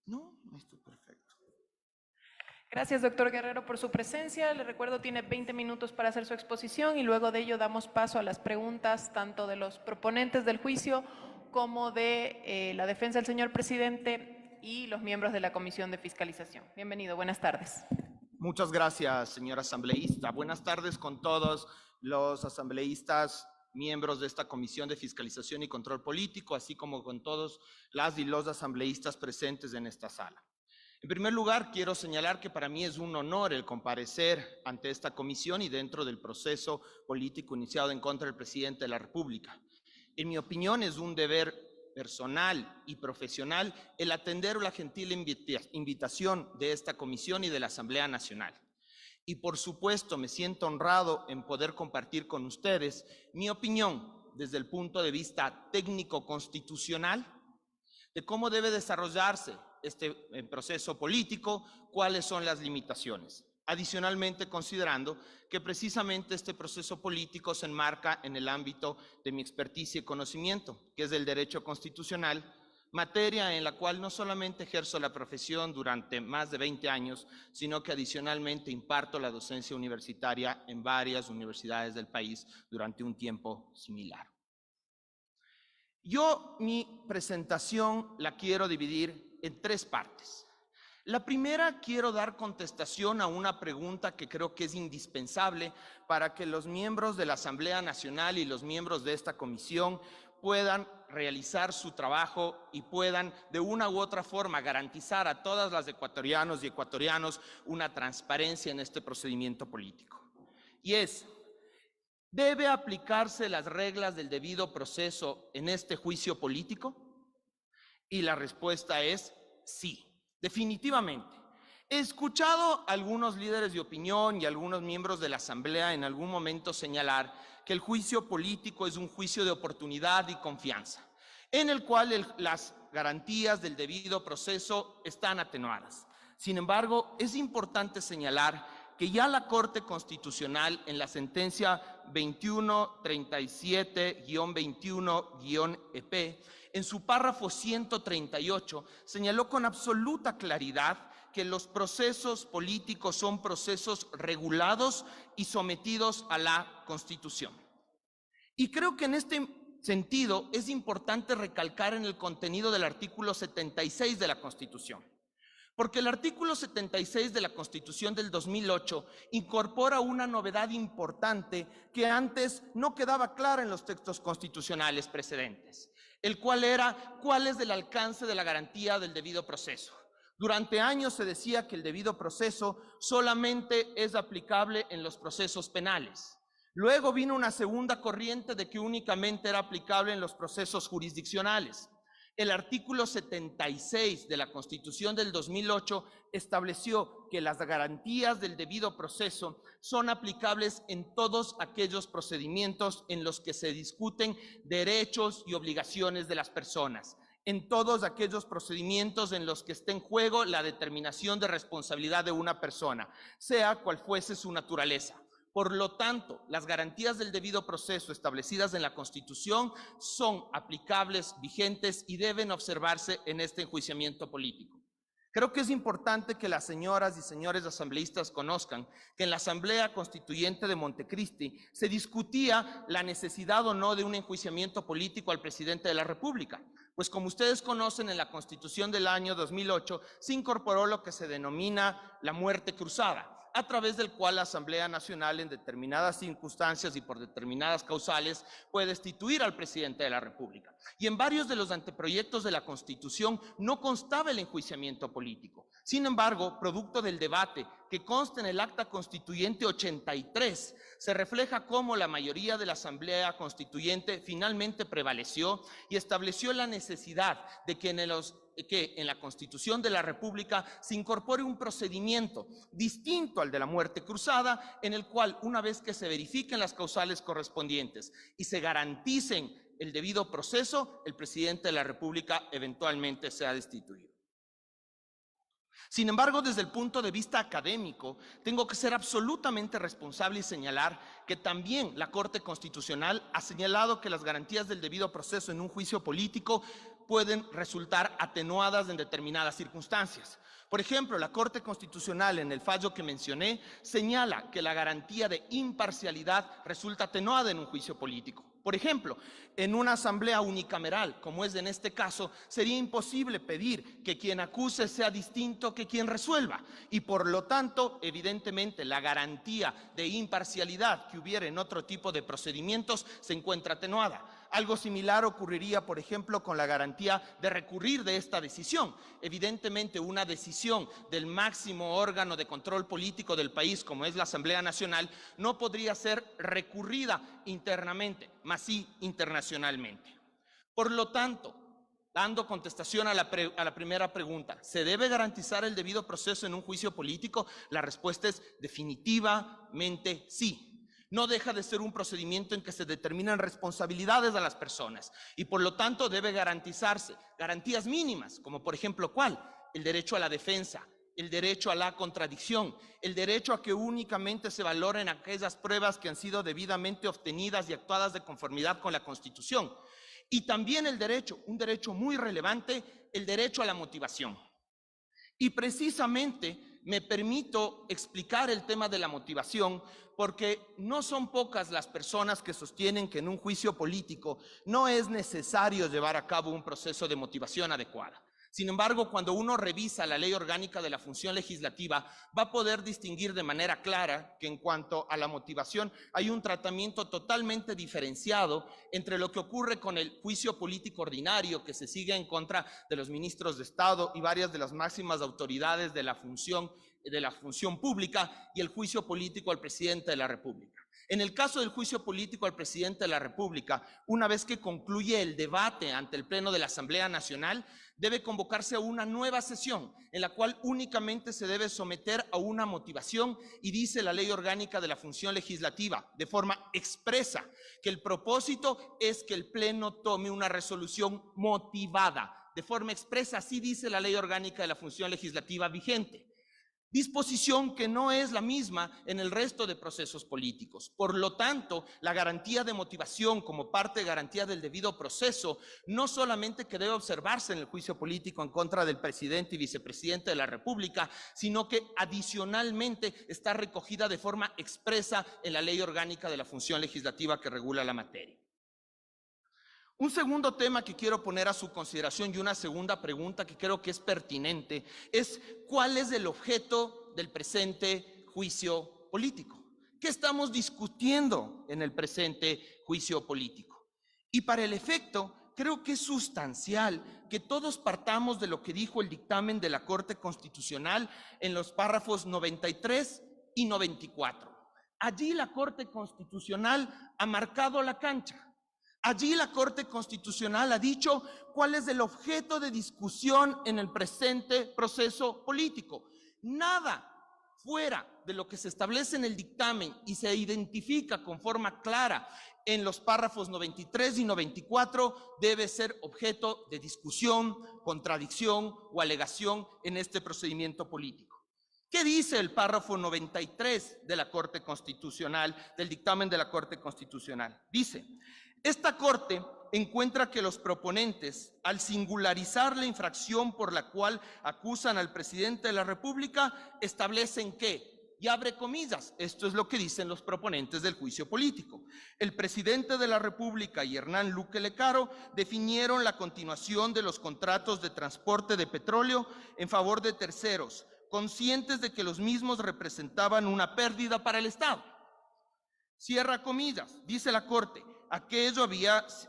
No, esto perfecto. Gracias, doctor Guerrero, por su presencia. Le recuerdo, tiene 20 minutos para hacer su exposición y luego de ello damos paso a las preguntas tanto de los proponentes del juicio como de la defensa del señor presidente y los miembros de la Comisión de Fiscalización. Bienvenido, buenas tardes. Muchas gracias, señor asambleísta. Buenas tardes con todos los asambleístas, miembros de esta Comisión de Fiscalización y Control Político, así como con todos las y los asambleístas presentes en esta sala. En primer lugar, quiero señalar que para mí es un honor el comparecer ante esta comisión y dentro del proceso político iniciado en contra del presidente de la República. En mi opinión, es un deber personal y profesional el atender la gentil invitación de esta comisión y de la Asamblea Nacional. Y por supuesto, me siento honrado en poder compartir con ustedes mi opinión desde el punto de vista técnico-constitucional de cómo debe desarrollarse este proceso político, cuáles son las limitaciones. Adicionalmente, considerando que precisamente este proceso político se enmarca en el ámbito de mi experticia y conocimiento, que es el derecho constitucional, materia en la cual no solamente ejerzo la profesión durante más de 20 años, sino que adicionalmente imparto la docencia universitaria en varias universidades del país durante un tiempo similar. Yo mi presentación la quiero dividir en tres partes. La primera, quiero dar contestación a una pregunta que creo que es indispensable para que los miembros de la Asamblea Nacional y los miembros de esta comisión puedan realizar su trabajo y puedan de una u otra forma garantizar a todas las ecuatorianos y ecuatorianos una transparencia en este procedimiento político. Y es: ¿debe aplicarse las reglas del debido proceso en este juicio político? Y la respuesta es sí, definitivamente. He escuchado a algunos líderes de opinión y a algunos miembros de la Asamblea en algún momento señalar que el juicio político es un juicio de oportunidad y confianza, en el cual las garantías del debido proceso están atenuadas. Sin embargo, es importante señalar que ya la Corte Constitucional, en la sentencia 2137-21-EP, en su párrafo 138, señaló con absoluta claridad que los procesos políticos son procesos regulados y sometidos a la Constitución. Y creo que en este sentido es importante recalcar en el contenido del artículo 76 de la Constitución. Porque el artículo 76 de la Constitución del 2008 incorpora una novedad importante que antes no quedaba clara en los textos constitucionales precedentes, el cual era cuál es el alcance de la garantía del debido proceso. Durante años se decía que el debido proceso solamente es aplicable en los procesos penales. Luego vino una segunda corriente de que únicamente era aplicable en los procesos jurisdiccionales. El artículo 76 de la Constitución del 2008 estableció que las garantías del debido proceso son aplicables en todos aquellos procedimientos en los que se discuten derechos y obligaciones de las personas, en todos aquellos procedimientos en los que esté en juego la determinación de responsabilidad de una persona, sea cual fuese su naturaleza. Por lo tanto, las garantías del debido proceso establecidas en la Constitución son aplicables, vigentes y deben observarse en este enjuiciamiento político. Creo que es importante que las señoras y señores asambleístas conozcan que en la Asamblea Constituyente de Montecristi se discutía la necesidad o no de un enjuiciamiento político al presidente de la República. Pues como ustedes conocen, en la Constitución del año 2008 se incorporó lo que se denomina la muerte cruzada, a través del cual la Asamblea Nacional en determinadas circunstancias y por determinadas causales puede destituir al presidente de la República. Y en varios de los anteproyectos de la Constitución no constaba el enjuiciamiento político. Sin embargo, producto del debate que consta en el Acta Constituyente 83, se refleja cómo la mayoría de la Asamblea Constituyente finalmente prevaleció y estableció la necesidad de que en la Constitución de la República se incorpore un procedimiento distinto al de la muerte cruzada, en el cual, una vez que se verifiquen las causales correspondientes y se garanticen el debido proceso, el presidente de la República eventualmente sea destituido. Sin embargo, desde el punto de vista académico, tengo que ser absolutamente responsable y señalar que también la Corte Constitucional ha señalado que las garantías del debido proceso en un juicio político pueden resultar atenuadas en determinadas circunstancias. Por ejemplo, la Corte Constitucional, en el fallo que mencioné, señala que la garantía de imparcialidad resulta atenuada en un juicio político. Por ejemplo, en una asamblea unicameral, como es en este caso, sería imposible pedir que quien acuse sea distinto que quien resuelva. Y por lo tanto, evidentemente, la garantía de imparcialidad que hubiera en otro tipo de procedimientos se encuentra atenuada. Algo similar ocurriría, por ejemplo, con la garantía de recurrir de esta decisión. Evidentemente, una decisión del máximo órgano de control político del país, como es la Asamblea Nacional, no podría ser recurrida internamente, mas sí internacionalmente. Por lo tanto, dando contestación a la primera pregunta, ¿se debe garantizar el debido proceso en un juicio político? La respuesta es definitivamente sí. No deja de ser un procedimiento en que se determinan responsabilidades a las personas y por lo tanto debe garantizarse garantías mínimas, como por ejemplo, ¿cuál? El derecho a la defensa, el derecho a la contradicción, el derecho a que únicamente se valoren aquellas pruebas que han sido debidamente obtenidas y actuadas de conformidad con la Constitución. Y también el derecho, un derecho muy relevante, el derecho a la motivación. Y precisamente me permito explicar el tema de la motivación porque no son pocas las personas que sostienen que en un juicio político no es necesario llevar a cabo un proceso de motivación adecuada. Sin embargo, cuando uno revisa la Ley Orgánica de la Función Legislativa, va a poder distinguir de manera clara que en cuanto a la motivación hay un tratamiento totalmente diferenciado entre lo que ocurre con el juicio político ordinario que se sigue en contra de los ministros de Estado y varias de las máximas autoridades de la función pública y el juicio político al presidente de la República. En el caso del juicio político al presidente de la República, una vez que concluye el debate ante el Pleno de la Asamblea Nacional, debe convocarse a una nueva sesión en la cual únicamente se debe someter a una motivación y dice la Ley Orgánica de la Función Legislativa de forma expresa que el propósito es que el Pleno tome una resolución motivada. De forma expresa, así dice la Ley Orgánica de la Función Legislativa vigente. Disposición que no es la misma en el resto de procesos políticos. Por lo tanto, la garantía de motivación como parte de garantía del debido proceso no solamente que debe observarse en el juicio político en contra del presidente y vicepresidente de la República, sino que adicionalmente está recogida de forma expresa en la Ley Orgánica de la Función Legislativa que regula la materia. Un segundo tema que quiero poner a su consideración y una segunda pregunta que creo que es pertinente es ¿cuál es el objeto del presente juicio político? ¿Qué estamos discutiendo en el presente juicio político? Y para el efecto, creo que es sustancial que todos partamos de lo que dijo el dictamen de la Corte Constitucional en los párrafos 93 y 94. Allí la Corte Constitucional ha marcado la cancha. Allí la Corte Constitucional ha dicho cuál es el objeto de discusión en el presente proceso político. Nada fuera de lo que se establece en el dictamen y se identifica con forma clara en los párrafos 93 y 94 debe ser objeto de discusión, contradicción o alegación en este procedimiento político. ¿Qué dice el párrafo 93 de la Corte Constitucional, del dictamen de la Corte Constitucional? Dice: esta Corte encuentra que los proponentes, al singularizar la infracción por la cual acusan al presidente de la República, establecen que, y abre comillas, esto es lo que dicen los proponentes del juicio político, el presidente de la República y Hernán Luque Lecaro definieron la continuación de los contratos de transporte de petróleo en favor de terceros, conscientes de que los mismos representaban una pérdida para el Estado. Cierra comillas, dice la Corte, aquello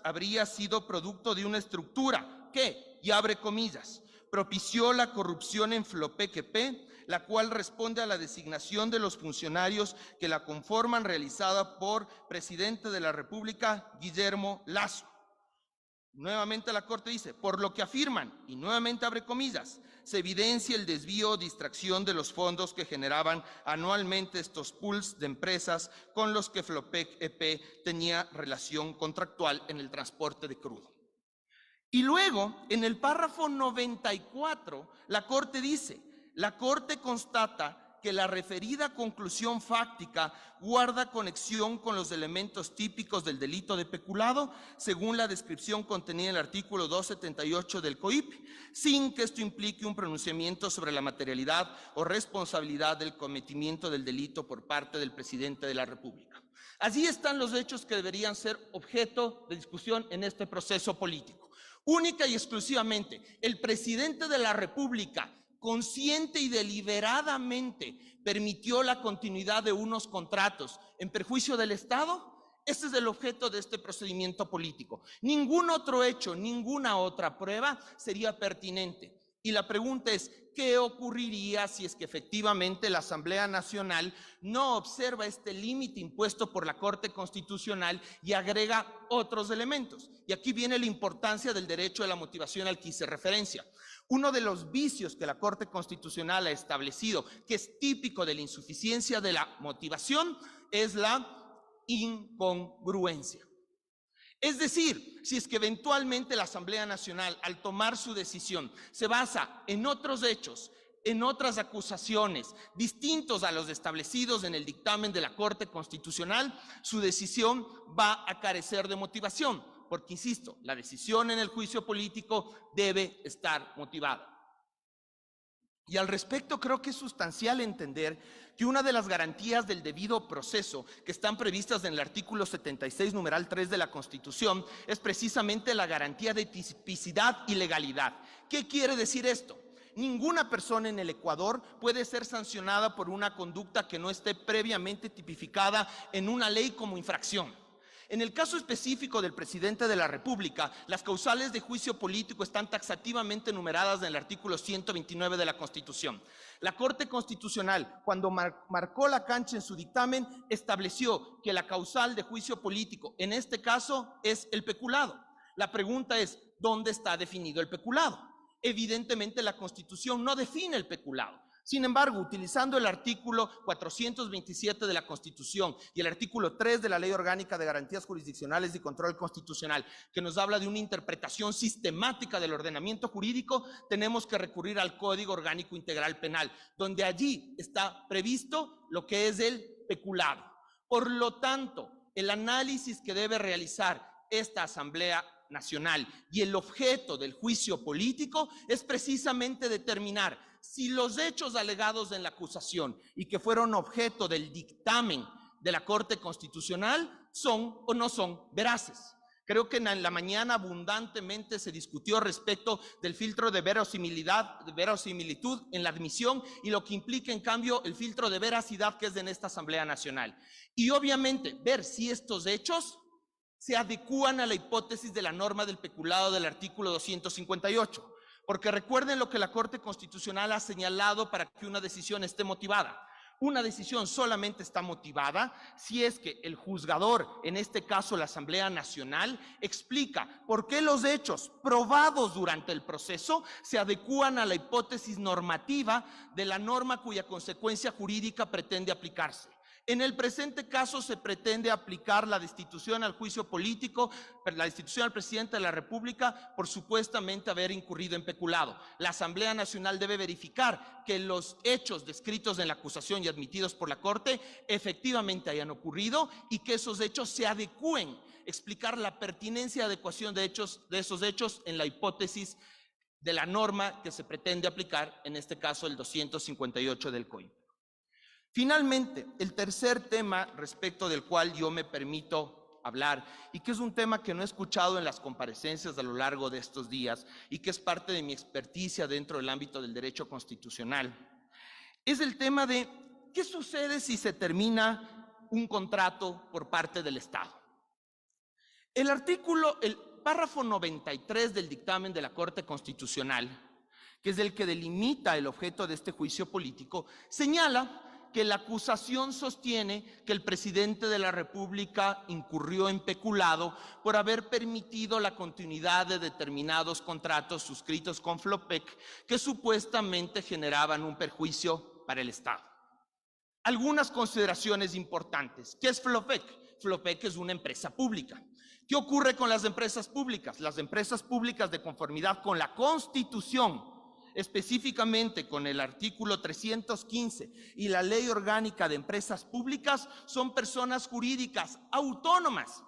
habría sido producto de una estructura que, y abre comillas, propició la corrupción en Flopec-EP, la cual responde a la designación de los funcionarios que la conforman realizada por presidente de la República, Guillermo Lasso. Nuevamente la Corte dice, por lo que afirman, y nuevamente abre comillas, se evidencia el desvío o distracción de los fondos que generaban anualmente estos pools de empresas con los que Flopec-EP tenía relación contractual en el transporte de crudo. Y luego, en el párrafo 94, la Corte dice, la Corte constata que la referida conclusión fáctica guarda conexión con los elementos típicos del delito de peculado, según la descripción contenida en el artículo 278 del COIP, sin que esto implique un pronunciamiento sobre la materialidad o responsabilidad del cometimiento del delito por parte del presidente de la República. Allí están los hechos que deberían ser objeto de discusión en este proceso político. Única y exclusivamente, el presidente de la República, consciente y deliberadamente, permitió la continuidad de unos contratos en perjuicio del Estado. Ese es el objeto de este procedimiento político. Ningún otro hecho, ninguna otra prueba sería pertinente. Y la pregunta es, ¿qué ocurriría si es que efectivamente la Asamblea Nacional no observa este límite impuesto por la Corte Constitucional y agrega otros elementos? Y aquí viene la importancia del derecho de la motivación al que hice referencia. Uno de los vicios que la Corte Constitucional ha establecido, que es típico de la insuficiencia de la motivación, es la incongruencia. Es decir, si es que eventualmente la Asamblea Nacional, al tomar su decisión, se basa en otros hechos, en otras acusaciones distintos a los establecidos en el dictamen de la Corte Constitucional, su decisión va a carecer de motivación, porque, insisto, la decisión en el juicio político debe estar motivada. Y al respecto creo que es sustancial entender que una de las garantías del debido proceso que están previstas en el artículo 76, numeral 3 de la Constitución, es precisamente la garantía de tipicidad y legalidad. ¿Qué quiere decir esto? Ninguna persona en el Ecuador puede ser sancionada por una conducta que no esté previamente tipificada en una ley como infracción. En el caso específico del presidente de la República, las causales de juicio político están taxativamente numeradas en el artículo 129 de la Constitución. La Corte Constitucional, cuando marcó la cancha en su dictamen, estableció que la causal de juicio político, en este caso, es el peculado. La pregunta es, ¿dónde está definido el peculado? Evidentemente, la Constitución no define el peculado. Sin embargo, utilizando el artículo 427 de la Constitución y el artículo 3 de la Ley Orgánica de Garantías Jurisdiccionales y Control Constitucional, que nos habla de una interpretación sistemática del ordenamiento jurídico, tenemos que recurrir al Código Orgánico Integral Penal, donde allí está previsto lo que es el peculado. Por lo tanto, el análisis que debe realizar esta Asamblea Nacional y el objeto del juicio político es precisamente determinar si los hechos alegados en la acusación y que fueron objeto del dictamen de la Corte Constitucional son o no son veraces. Creo que en la mañana abundantemente se discutió respecto del filtro de verosimilitud en la admisión y lo que implica en cambio el filtro de veracidad que es en esta Asamblea Nacional. Y obviamente ver si estos hechos se adecúan a la hipótesis de la norma del peculado del artículo 258. Porque recuerden lo que la Corte Constitucional ha señalado para que una decisión esté motivada. Una decisión solamente está motivada si es que el juzgador, en este caso la Asamblea Nacional, explica por qué los hechos probados durante el proceso se adecúan a la hipótesis normativa de la norma cuya consecuencia jurídica pretende aplicarse. En el presente caso se pretende aplicar la destitución al juicio político, la destitución al presidente de la República por supuestamente haber incurrido en peculado. La Asamblea Nacional debe verificar que los hechos descritos en la acusación y admitidos por la Corte efectivamente hayan ocurrido y que esos hechos se adecúen, explicar la pertinencia y adecuación de esos hechos en la hipótesis de la norma que se pretende aplicar, en este caso el 258 del COIP. Finalmente, el tercer tema respecto del cual yo me permito hablar y que es un tema que no he escuchado en las comparecencias a lo largo de estos días y que es parte de mi experticia dentro del ámbito del derecho constitucional, es el tema de qué sucede si se termina un contrato por parte del Estado. El párrafo 93 del dictamen de la Corte Constitucional, que es el que delimita el objeto de este juicio político, señala que la acusación sostiene que el presidente de la República incurrió en peculado por haber permitido la continuidad de determinados contratos suscritos con Flopec que supuestamente generaban un perjuicio para el Estado. Algunas consideraciones importantes. ¿Qué es Flopec? Flopec es una empresa pública. ¿Qué ocurre con las empresas públicas? Las empresas públicas, de conformidad con la Constitución, específicamente con el artículo 315 y la Ley Orgánica de Empresas Públicas, son personas jurídicas autónomas.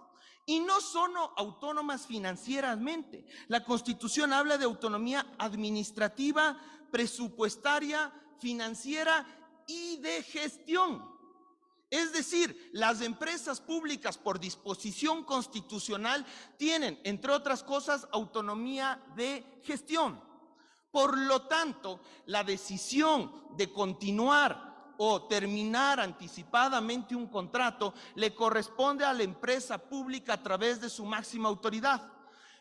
Y no son autónomas financieramente. La Constitución habla de autonomía administrativa, presupuestaria, financiera y de gestión. Es decir, las empresas públicas por disposición constitucional tienen, entre otras cosas, autonomía de gestión. Por lo tanto, la decisión de continuar o terminar anticipadamente un contrato le corresponde a la empresa pública a través de su máxima autoridad.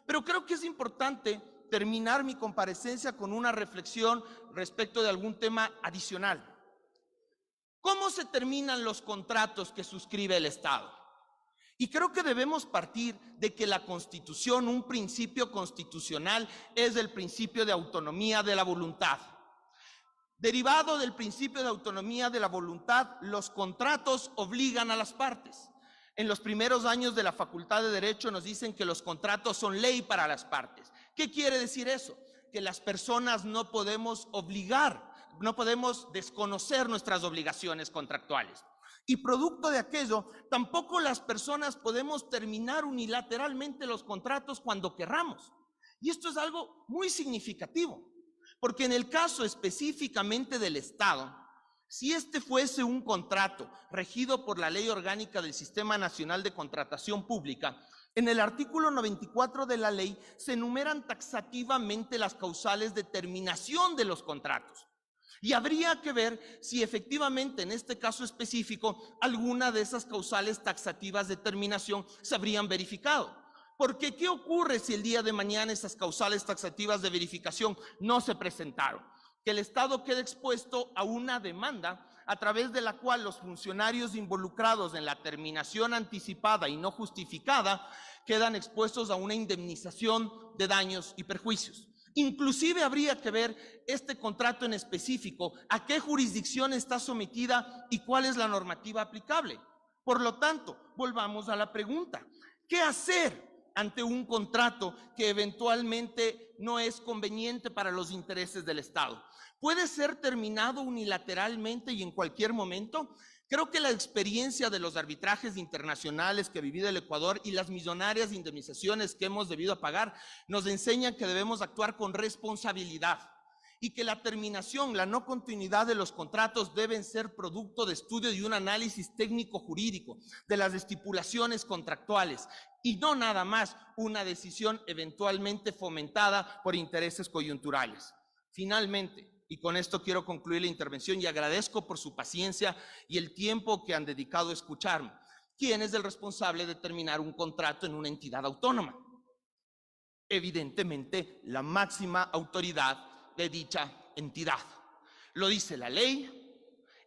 Pero creo que es importante terminar mi comparecencia con una reflexión respecto de algún tema adicional. ¿Cómo se terminan los contratos que suscribe el Estado? Y creo que debemos partir de que la Constitución, un principio constitucional, es el principio de autonomía de la voluntad. Derivado del principio de autonomía de la voluntad, los contratos obligan a las partes. En los primeros años de la Facultad de Derecho nos dicen que los contratos son ley para las partes. ¿Qué quiere decir eso? Que las personas no podemos obligar, no podemos desconocer nuestras obligaciones contractuales. Y producto de aquello, tampoco las personas podemos terminar unilateralmente los contratos cuando querramos. Y esto es algo muy significativo, porque en el caso específicamente del Estado, si este fuese un contrato regido por la Ley Orgánica del Sistema Nacional de Contratación Pública, en el artículo 94 de la ley se enumeran taxativamente las causales de terminación de los contratos. Y habría que ver si efectivamente en este caso específico alguna de esas causales taxativas de terminación se habrían verificado. Porque ¿qué ocurre si el día de mañana esas causales taxativas de verificación no se presentaron? Que el Estado quede expuesto a una demanda a través de la cual los funcionarios involucrados en la terminación anticipada y no justificada quedan expuestos a una indemnización de daños y perjuicios. Inclusive habría que ver este contrato en específico, a qué jurisdicción está sometida y cuál es la normativa aplicable. Por lo tanto, volvamos a la pregunta, ¿qué hacer ante un contrato que eventualmente no es conveniente para los intereses del Estado? ¿Puede ser terminado unilateralmente y en cualquier momento? Creo que la experiencia de los arbitrajes internacionales que ha vivido el Ecuador y las millonarias indemnizaciones que hemos debido pagar nos enseñan que debemos actuar con responsabilidad y que la terminación, la no continuidad de los contratos deben ser producto de estudio y un análisis técnico-jurídico de las estipulaciones contractuales y no nada más una decisión eventualmente fomentada por intereses coyunturales. Finalmente, y con esto quiero concluir la intervención y agradezco por su paciencia y el tiempo que han dedicado a escucharme. ¿Quién es el responsable de terminar un contrato en una entidad autónoma? Evidentemente, la máxima autoridad de dicha entidad. Lo dice la ley,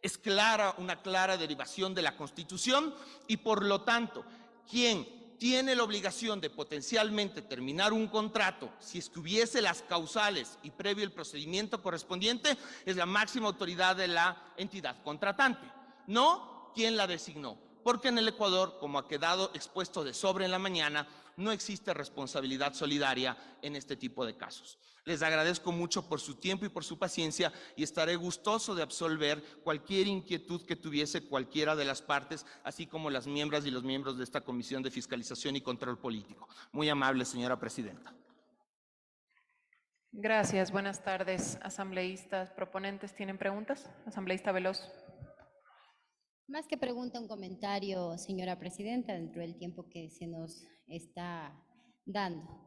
es clara, una clara derivación de la Constitución y por lo tanto, quien tiene la obligación de potencialmente terminar un contrato, si es que hubiese las causales y previo el procedimiento correspondiente, es la máxima autoridad de la entidad contratante, no quien la designó. Porque en el Ecuador, como ha quedado expuesto de sobre en la mañana, no existe responsabilidad solidaria en este tipo de casos. Les agradezco mucho por su tiempo y por su paciencia y estaré gustoso de absolver cualquier inquietud que tuviese cualquiera de las partes, así como las miembros y los miembros de esta Comisión de Fiscalización y Control Político. Muy amable, señora presidenta. Gracias. Buenas tardes, asambleístas. ¿Proponentes tienen preguntas? Asambleísta Veloz. Más que pregunta, un comentario, señora presidenta, dentro del tiempo que se nos está dando.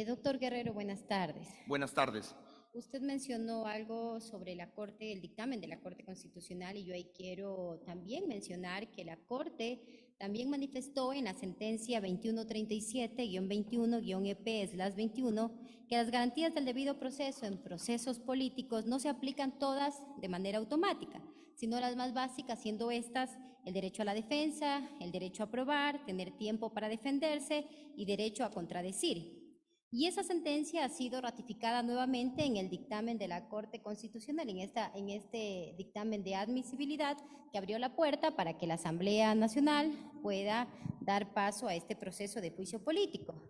Doctor Guerrero, buenas tardes. Buenas tardes. Usted mencionó algo sobre la Corte, el dictamen de la Corte Constitucional, y yo ahí quiero también mencionar que la Corte también manifestó en la sentencia 2137-21-EP/21 que las garantías del debido proceso en procesos políticos no se aplican todas de manera automática, sino las más básicas, siendo estas el derecho a la defensa, el derecho a probar, tener tiempo para defenderse y derecho a contradecir. Y esa sentencia ha sido ratificada nuevamente en el dictamen de la Corte Constitucional, en este dictamen de admisibilidad que abrió la puerta para que la Asamblea Nacional pueda dar paso a este proceso de juicio político.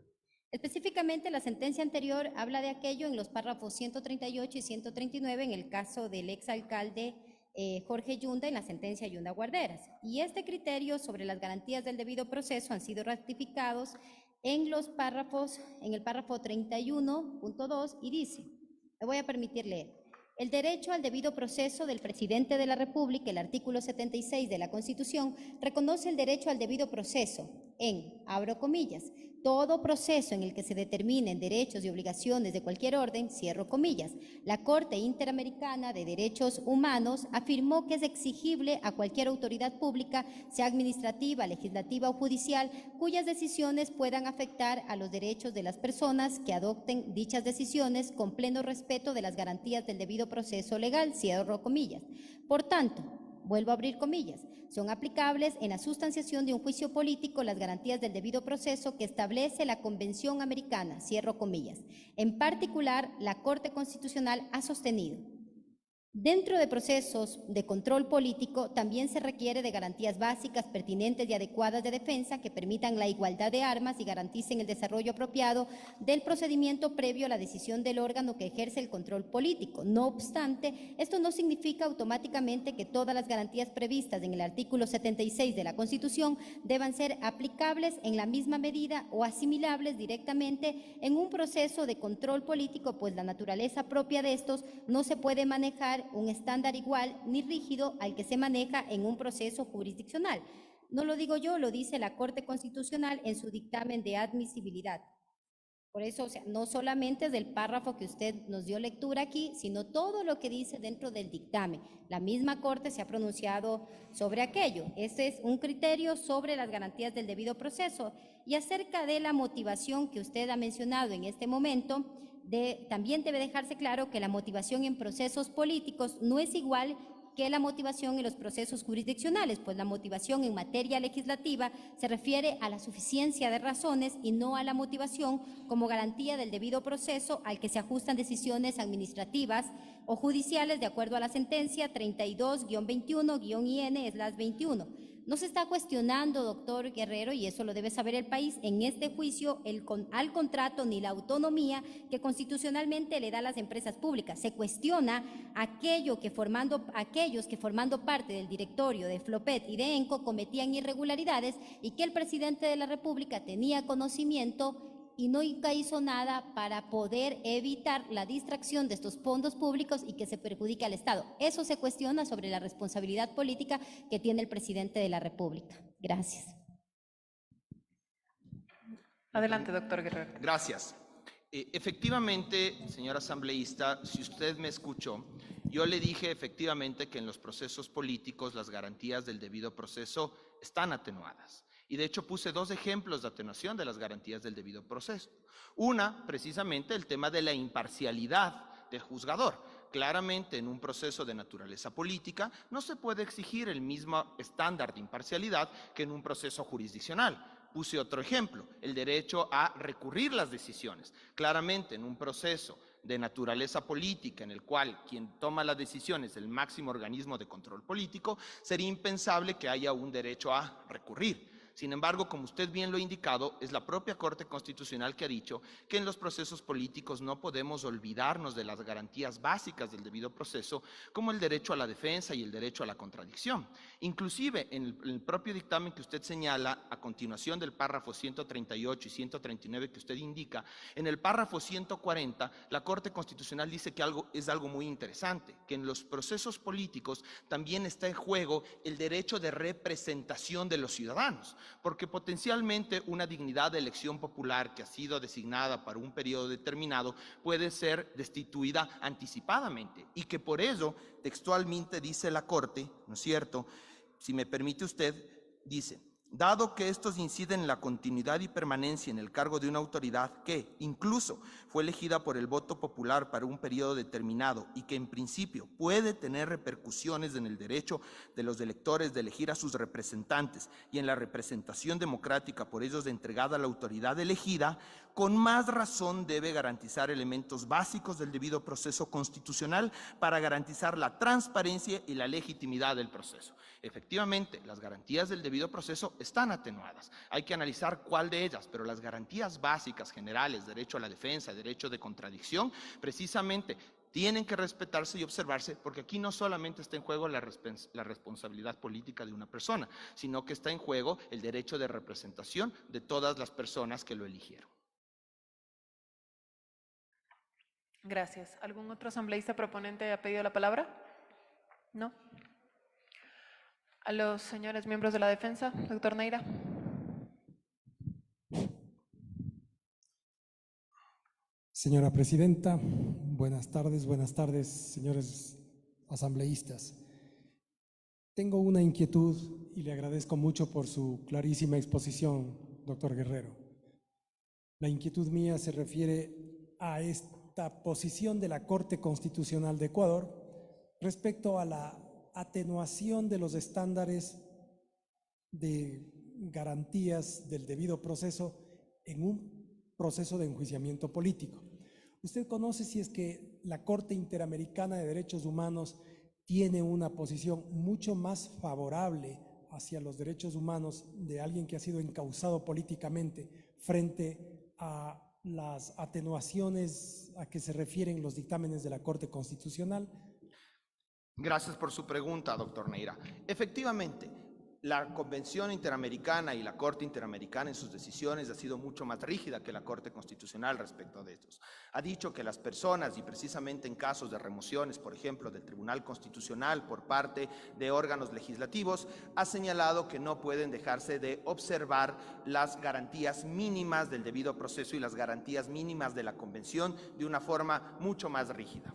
Específicamente, la sentencia anterior habla de aquello en los párrafos 138 y 139 en el caso del exalcalde Jorge Yunda en la sentencia Yunda Guarderas. Y este criterio sobre las garantías del debido proceso han sido ratificados en los párrafos, en el párrafo 31.2 y dice, me voy a permitir leer. El derecho al debido proceso del presidente de la República, el artículo 76 de la Constitución, reconoce el derecho al debido proceso en, abro comillas, todo proceso en el que se determinen derechos y obligaciones de cualquier orden, cierro comillas. La Corte Interamericana de Derechos Humanos afirmó que es exigible a cualquier autoridad pública, sea administrativa, legislativa o judicial, cuyas decisiones puedan afectar a los derechos de las personas que adopten dichas decisiones con pleno respeto de las garantías del debido proceso legal, cierro comillas. Por tanto, vuelvo a abrir comillas, son aplicables en la sustanciación de un juicio político las garantías del debido proceso que establece la Convención Americana, cierro comillas. En particular, la Corte Constitucional ha sostenido: dentro de procesos de control político también se requiere de garantías básicas, pertinentes y adecuadas de defensa que permitan la igualdad de armas y garanticen el desarrollo apropiado del procedimiento previo a la decisión del órgano que ejerce el control político. No obstante, esto no significa automáticamente que todas las garantías previstas en el artículo 76 de la Constitución deban ser aplicables en la misma medida o asimilables directamente en un proceso de control político, pues la naturaleza propia de estos no se puede manejar un estándar igual ni rígido al que se maneja en un proceso jurisdiccional. No lo digo yo, lo dice la Corte Constitucional en su dictamen de admisibilidad. Por eso, o sea, no solamente es del párrafo que usted nos dio lectura aquí, sino todo lo que dice dentro del dictamen. La misma Corte se ha pronunciado sobre aquello. Este es un criterio sobre las garantías del debido proceso. Y acerca de la motivación que usted ha mencionado en este momento, también debe dejarse claro que la motivación en procesos políticos no es igual que la motivación en los procesos jurisdiccionales, pues la motivación en materia legislativa se refiere a la suficiencia de razones y no a la motivación como garantía del debido proceso al que se ajustan decisiones administrativas o judiciales de acuerdo a la sentencia 32-21-IN/21. No se está cuestionando, doctor Guerrero, y eso lo debe saber el país, en este juicio al contrato ni la autonomía que constitucionalmente le da a las empresas públicas. Se cuestiona aquellos que formando parte del directorio de Flopet y de ENCO cometían irregularidades y que el presidente de la República tenía conocimiento y nunca hizo nada para poder evitar la distracción de estos fondos públicos y que se perjudique al Estado. Eso se cuestiona sobre la responsabilidad política que tiene el presidente de la República. Gracias. Adelante, doctor Guerrero. Gracias. Efectivamente, señor asambleísta, si usted me escuchó, yo le dije efectivamente que en los procesos políticos las garantías del debido proceso están atenuadas. Y de hecho puse dos ejemplos de atenuación de las garantías del debido proceso. Una, precisamente, el tema de la imparcialidad del juzgador. Claramente, en un proceso de naturaleza política, no se puede exigir el mismo estándar de imparcialidad que en un proceso jurisdiccional. Puse otro ejemplo, el derecho a recurrir las decisiones. Claramente, en un proceso de naturaleza política en el cual quien toma la decisión es el máximo organismo de control político, sería impensable que haya un derecho a recurrir. Sin embargo, como usted bien lo ha indicado, es la propia Corte Constitucional que ha dicho que en los procesos políticos no podemos olvidarnos de las garantías básicas del debido proceso, como el derecho a la defensa y el derecho a la contradicción. Inclusive, en el propio dictamen que usted señala, a continuación del párrafo 138 y 139 que usted indica, en el párrafo 140, la Corte Constitucional dice que es algo muy interesante, que en los procesos políticos también está en juego el derecho de representación de los ciudadanos, porque potencialmente una dignidad de elección popular que ha sido designada para un periodo determinado puede ser destituida anticipadamente y que por ello textualmente dice la Corte, ¿no es cierto? Si me permite usted, dice: dado que estos inciden en la continuidad y permanencia en el cargo de una autoridad que, incluso, fue elegida por el voto popular para un periodo determinado y que, en principio, puede tener repercusiones en el derecho de los electores de elegir a sus representantes y en la representación democrática por ellos entregada a la autoridad elegida, con más razón debe garantizar elementos básicos del debido proceso constitucional para garantizar la transparencia y la legitimidad del proceso. Efectivamente, las garantías del debido proceso están atenuadas. Hay que analizar cuál de ellas, pero las garantías básicas, generales, derecho a la defensa, derecho de contradicción, precisamente tienen que respetarse y observarse, porque aquí no solamente está en juego la responsabilidad política de una persona, sino que está en juego el derecho de representación de todas las personas que lo eligieron. Gracias. ¿Algún otro asambleísta proponente ha pedido la palabra? ¿No? A los señores miembros de la defensa, doctor Neira. Señora Presidenta, buenas tardes, señores asambleístas. Tengo una inquietud y le agradezco mucho por su clarísima exposición, doctor Guerrero. La inquietud mía se refiere a esta posición de la Corte Constitucional de Ecuador respecto a la atenuación de los estándares de garantías del debido proceso en un proceso de enjuiciamiento político. ¿Usted conoce si es que la Corte Interamericana de Derechos Humanos tiene una posición mucho más favorable hacia los derechos humanos de alguien que ha sido encausado políticamente frente a las atenuaciones a que se refieren los dictámenes de la Corte Constitucional? Gracias por su pregunta, doctor Neira. Efectivamente, la Convención Interamericana y la Corte Interamericana en sus decisiones ha sido mucho más rígida que la Corte Constitucional respecto de estos. Ha dicho que las personas, y precisamente en casos de remociones, por ejemplo, del Tribunal Constitucional por parte de órganos legislativos, ha señalado que no pueden dejarse de observar las garantías mínimas del debido proceso y las garantías mínimas de la Convención de una forma mucho más rígida.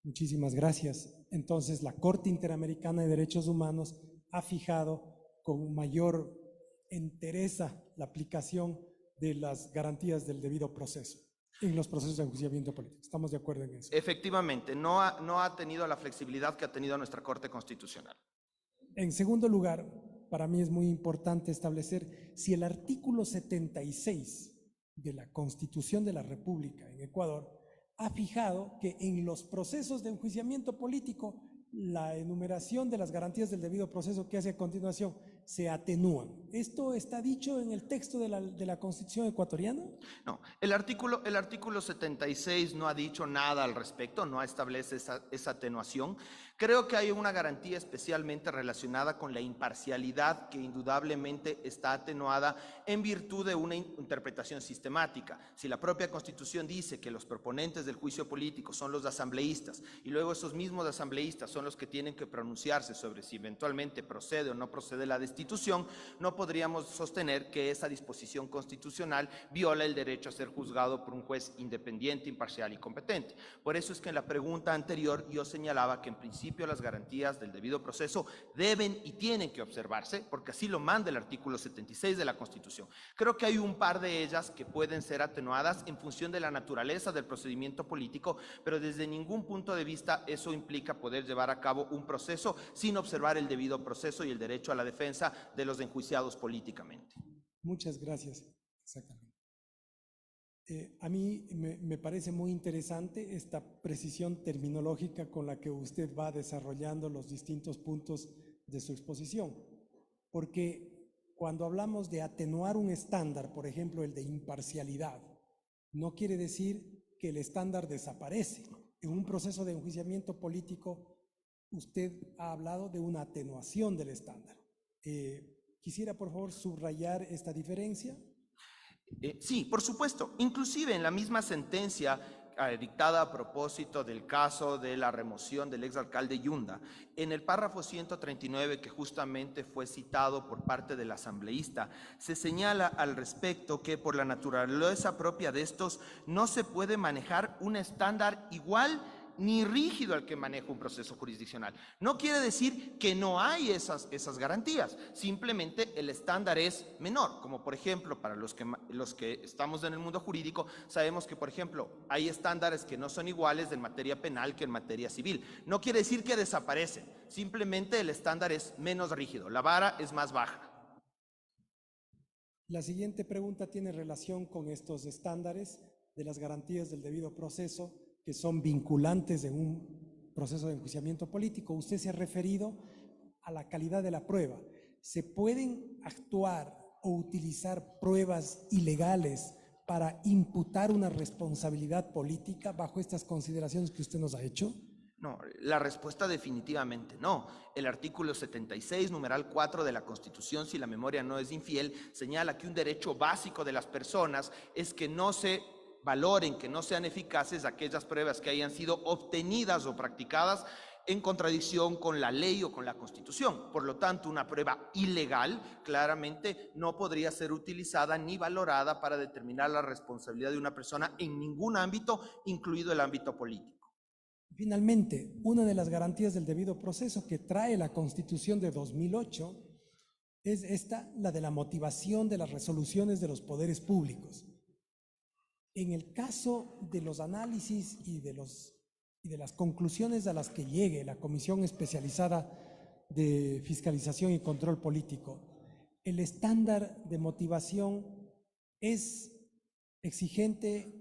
Muchísimas gracias. Entonces, la Corte Interamericana de Derechos Humanos ha fijado con mayor entereza la aplicación de las garantías del debido proceso en los procesos de enjuiciamiento político. ¿Estamos de acuerdo en eso? Efectivamente, no ha tenido la flexibilidad que ha tenido nuestra Corte Constitucional. En segundo lugar, para mí es muy importante establecer si el artículo 76 de la Constitución de la República en Ecuador ha fijado que en los procesos de enjuiciamiento político la enumeración de las garantías del debido proceso que hace a continuación se atenúan. ¿Esto está dicho en el texto de la Constitución ecuatoriana? No, el artículo 76 no ha dicho nada al respecto, no establece esa atenuación. Creo que hay una garantía especialmente relacionada con la imparcialidad que indudablemente está atenuada en virtud de una interpretación sistemática. Si la propia Constitución dice que los proponentes del juicio político son los asambleístas y luego esos mismos asambleístas son los que tienen que pronunciarse sobre si eventualmente procede o no procede la destitución, no podríamos sostener que esa disposición constitucional viola el derecho a ser juzgado por un juez independiente, imparcial y competente. Por eso es que en la pregunta anterior yo señalaba que en principio las garantías del debido proceso deben y tienen que observarse, porque así lo manda el artículo 76 de la Constitución. Creo que hay un par de ellas que pueden ser atenuadas en función de la naturaleza del procedimiento político, pero desde ningún punto de vista eso implica poder llevar a cabo un proceso sin observar el debido proceso y el derecho a la defensa de los enjuiciados políticamente. Muchas gracias. Exactamente. A mí me parece muy interesante esta precisión terminológica con la que usted va desarrollando los distintos puntos de su exposición, porque cuando hablamos de atenuar un estándar, por ejemplo, el de imparcialidad, no quiere decir que el estándar desaparece. En un proceso de enjuiciamiento político, usted ha hablado de una atenuación del estándar. Quisiera, por favor, subrayar esta diferencia. Sí, por supuesto. Inclusive en la misma sentencia dictada a propósito del caso de la remoción del exalcalde Yunda, en el párrafo 139 que justamente fue citado por parte del asambleísta, se señala al respecto que por la naturaleza propia de estos no se puede manejar un estándar igual ni rígido al que maneja un proceso jurisdiccional. No quiere decir que no hay esas garantías, simplemente el estándar es menor, como por ejemplo para los que estamos en el mundo jurídico, sabemos que por ejemplo hay estándares que no son iguales en materia penal que en materia civil. No quiere decir que desaparecen, simplemente el estándar es menos rígido, la vara es más baja. La siguiente pregunta tiene relación con estos estándares de las garantías del debido proceso que son vinculantes en un proceso de enjuiciamiento político. Usted se ha referido a la calidad de la prueba. ¿Se pueden actuar o utilizar pruebas ilegales para imputar una responsabilidad política bajo estas consideraciones que usted nos ha hecho? No, la respuesta definitivamente no. El artículo 76, numeral 4 de la Constitución, si la memoria no es infiel, señala que un derecho básico de las personas es que no se valoren, que no sean eficaces aquellas pruebas que hayan sido obtenidas o practicadas en contradicción con la ley o con la Constitución. Por lo tanto, una prueba ilegal claramente no podría ser utilizada ni valorada para determinar la responsabilidad de una persona en ningún ámbito, incluido el ámbito político. Finalmente, una de las garantías del debido proceso que trae la Constitución de 2008 es esta, la de la motivación de las resoluciones de los poderes públicos. En el caso de los análisis y de las conclusiones a las que llegue la Comisión Especializada de Fiscalización y Control Político, ¿el estándar de motivación es exigente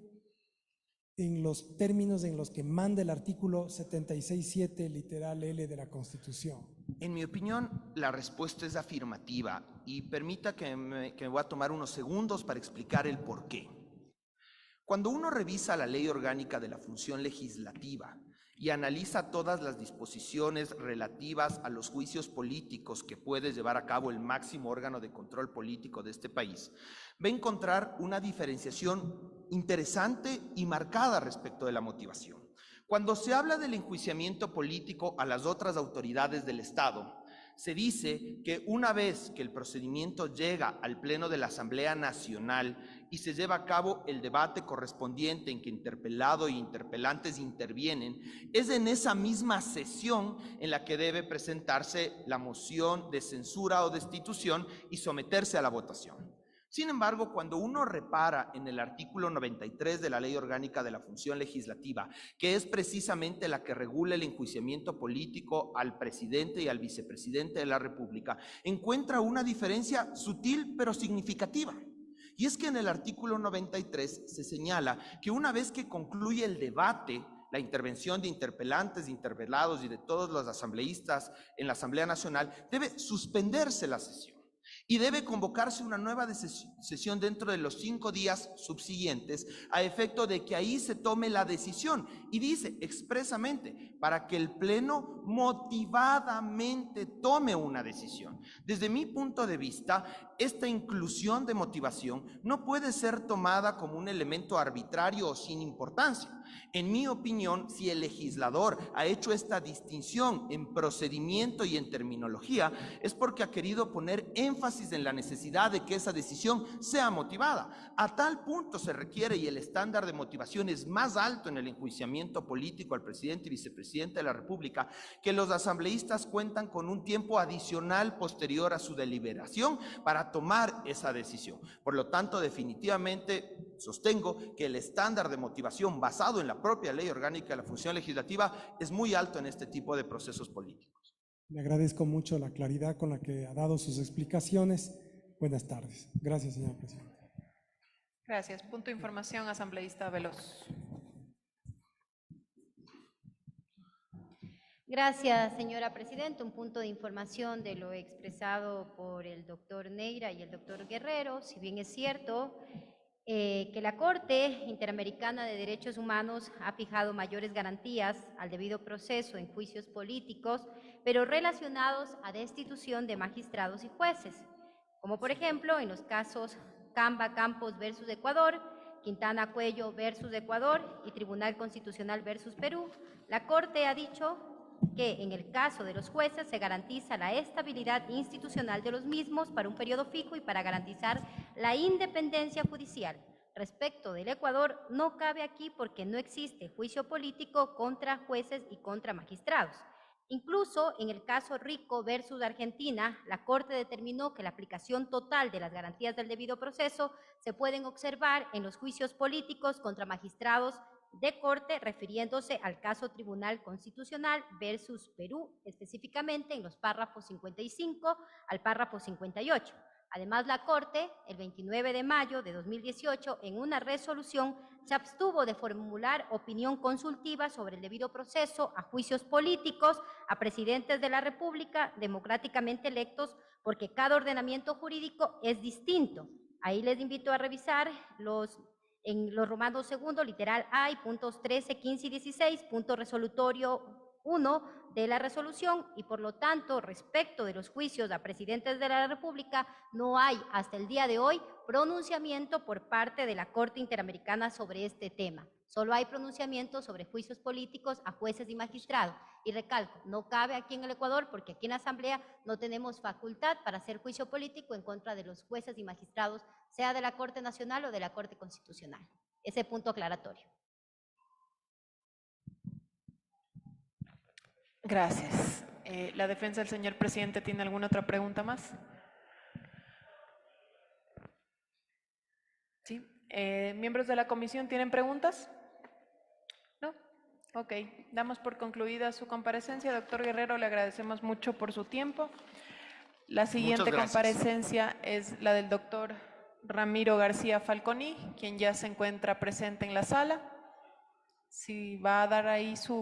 en los términos en los que manda el artículo 76.7, literal L de la Constitución? En mi opinión, la respuesta es afirmativa y permita que me voy a tomar unos segundos para explicar el por qué. Cuando uno revisa la Ley Orgánica de la Función Legislativa y analiza todas las disposiciones relativas a los juicios políticos que puede llevar a cabo el máximo órgano de control político de este país, va a encontrar una diferenciación interesante y marcada respecto de la motivación. Cuando se habla del enjuiciamiento político a las otras autoridades del Estado, se dice que una vez que el procedimiento llega al Pleno de la Asamblea Nacional y se lleva a cabo el debate correspondiente en que interpelado e interpelantes intervienen, es en esa misma sesión en la que debe presentarse la moción de censura o destitución y someterse a la votación. Sin embargo, cuando uno repara en el artículo 93 de la Ley Orgánica de la Función Legislativa, que es precisamente la que regula el enjuiciamiento político al presidente y al vicepresidente de la República, encuentra una diferencia sutil pero significativa. Y es que en el artículo 93 se señala que una vez que concluye el debate, la intervención de interpelantes, de interpelados y de todos los asambleístas en la Asamblea Nacional, debe suspenderse la sesión. Y debe convocarse una nueva sesión dentro de los 5 días subsiguientes a efecto de que ahí se tome la decisión. Y dice expresamente, para que el Pleno motivadamente tome una decisión. Desde mi punto de vista, esta inclusión de motivación no puede ser tomada como un elemento arbitrario o sin importancia. En mi opinión, si el legislador ha hecho esta distinción en procedimiento y en terminología, es porque ha querido poner énfasis en la necesidad de que esa decisión sea motivada. A tal punto se requiere, y el estándar de motivación es más alto en el enjuiciamiento político al presidente y vicepresidente de la República, que los asambleístas cuentan con un tiempo adicional posterior a su deliberación para tomar esa decisión. Por lo tanto, definitivamente sostengo que el estándar de motivación basado en la propia Ley Orgánica de la Función Legislativa es muy alto en este tipo de procesos políticos. Le agradezco mucho la claridad con la que ha dado sus explicaciones. Buenas tardes. Gracias, señora presidenta. Gracias. Punto de información, asambleísta Veloz. Gracias, señora presidenta. Un punto de información de lo expresado por el doctor Neira y el doctor Guerrero. Si bien es cierto que la Corte Interamericana de Derechos Humanos ha fijado mayores garantías al debido proceso en juicios políticos, pero relacionados a destitución de magistrados y jueces, como por ejemplo en los casos Camba Campos versus Ecuador, Quintana Cuello versus Ecuador y Tribunal Constitucional versus Perú, la Corte ha dicho que en el caso de los jueces se garantiza la estabilidad institucional de los mismos para un periodo fijo y para garantizar la independencia judicial. Respecto del Ecuador, no cabe aquí porque no existe juicio político contra jueces y contra magistrados. Incluso en el caso Rico versus Argentina, la Corte determinó que la aplicación total de las garantías del debido proceso se pueden observar en los juicios políticos contra magistrados de Corte, refiriéndose al caso Tribunal Constitucional versus Perú, específicamente en los párrafos 55 al párrafo 58. Además, la Corte, el 29 de mayo de 2018, en una resolución, se abstuvo de formular opinión consultiva sobre el debido proceso a juicios políticos a presidentes de la República democráticamente electos, porque cada ordenamiento jurídico es distinto. Ahí les invito a revisar en los Romanos II, literal A, y puntos 13, 15 y 16, punto resolutorio 1 de la resolución, y por lo tanto, respecto de los juicios a presidentes de la República, no hay hasta el día de hoy pronunciamiento por parte de la Corte Interamericana sobre este tema. Solo hay pronunciamiento sobre juicios políticos a jueces y magistrados. Y recalco, no cabe aquí en el Ecuador porque aquí en la Asamblea no tenemos facultad para hacer juicio político en contra de los jueces y magistrados, sea de la Corte Nacional o de la Corte Constitucional. Ese punto aclaratorio. Gracias. ¿La defensa del señor presidente tiene alguna otra pregunta más? ¿Sí? ¿Miembros de la comisión tienen preguntas? ¿No? Ok. Damos por concluida su comparecencia. Doctor Guerrero, le agradecemos mucho por su tiempo. La siguiente comparecencia es la del doctor Ramiro García Falconi, quien ya se encuentra presente en la sala. Si va a dar ahí su